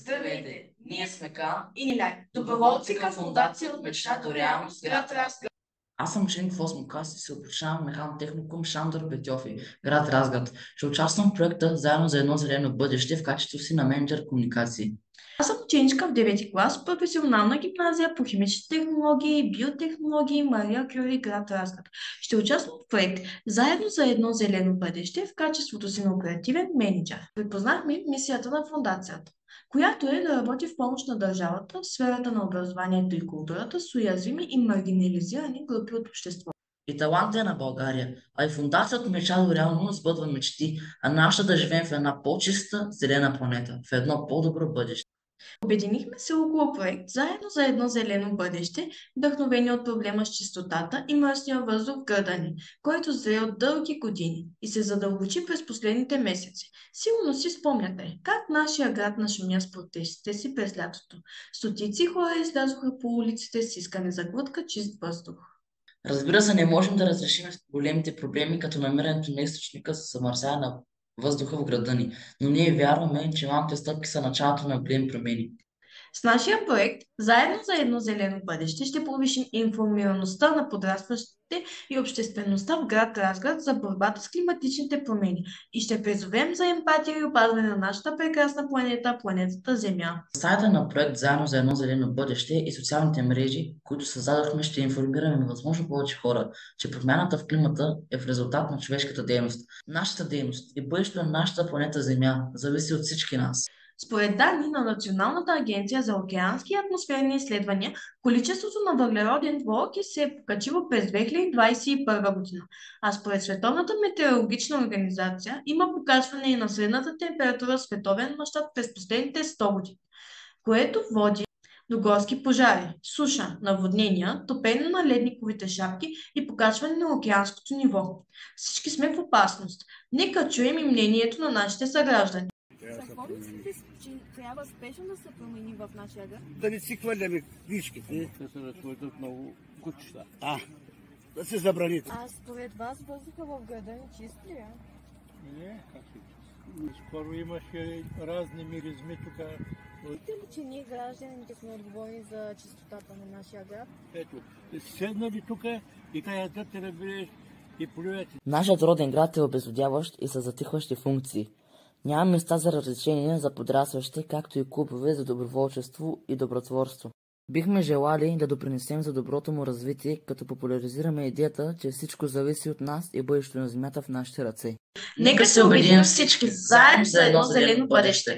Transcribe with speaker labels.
Speaker 1: Здравейте! Ние сме Кан
Speaker 2: и Ниляй,
Speaker 1: доброволци към фундация от мечта до реалност, град Разград.
Speaker 3: Аз съм ученик в 8 клас и се обучавам в механотехникум Шандор Петьофи, град Разград. Ще участвам в проекта Заедно за едно зелено бъдеще в качеството си на менеджер комуникации.
Speaker 2: Аз съм ученичка в 9 клас в професионална гимназия по химични технологии и биотехнологии Мария Кюри, град Разград. Ще участвам в проект Заедно за едно зелено бъдеще в качеството си на оперативен менеджер. Припознахме мисията на фундацията, която е да работи в помощ на държавата в сферата на образованието и културата с уязвими и маргинализирани групи от обществото.
Speaker 3: И талантът е на България, а и фундацията мечта до реално сбъдва мечти, а нашата да живеем в една по-чиста, зелена планета, в едно по-добро бъдеще.
Speaker 2: Обединихме се около проект Заедно за едно зелено бъдеще, вдъхновени от проблема с чистотата и мръсния въздух в града ни, който зрее от дълги години и се задълбочи през последните месеци. Сигурно си спомняте как нашия град нашумя с протестите си през лятото. Стотици хора излязоха по улиците с искане за глътка чист въздух.
Speaker 3: Разбира се, не можем да разрешим големите проблеми, като намирането на източника за замърсяване на въздуха в града ни, но ние вярваме, че малките стъпки са началото на големи промени.
Speaker 2: С нашия проект Заедно за едно зелено бъдеще ще повишим информираността на подрастващите и обществеността в град Разград за борбата с климатичните промени и ще призовем за емпатия и опазване на нашата прекрасна планета, планетата Земя.
Speaker 3: Сайта на проект Заедно за едно зелено бъдеще и социалните мрежи, които създадохме, ще информираме възможно повече хора, че промяната в климата е в резултат на човешката дейност. Нашата дейност и бъдещето на нашата планета Земя зависи от всички нас.
Speaker 2: Според данни на Националната агенция за океански и атмосферни изследвания, количеството на въглероден двуокис се е покачило през 2021 година, а според Световната метеорологична организация има покачване и на средната температура в световен мащаб през последните 100 години, което води до горски пожари, суша, наводнения, топене на ледниковите шапки и покачване на океанското ниво. Всички сме в опасност. Нека чуем и мнението на нашите съграждани.
Speaker 4: Какво мислите, че трябва спешно да се промени в нашия град?
Speaker 5: Да не си хвърляме книжките.
Speaker 6: Да се разтворят много кучета.
Speaker 5: Да се забрани.
Speaker 4: А според вас въздуха в града ни чист ли е?
Speaker 6: Не, как се чист. Скоро имаше разни миризми тук.
Speaker 4: Мислите ли, че ние гражданите сме отговорни за чистотата на нашия град?
Speaker 6: Ето, седнали тук и тая да те разбереш и плюете.
Speaker 3: Нашият роден град е обезлюдяващ и с затихващи функции. Няма места за развлечения за подрастващите, както и клубове за доброволчество и добротворство. Бихме желали да допринесем за доброто му развитие, като популяризираме идеята, че всичко зависи от нас и бъдещето на земята в нашите ръце.
Speaker 2: Нека се обединим всички заедно за едно зелено бъдеще!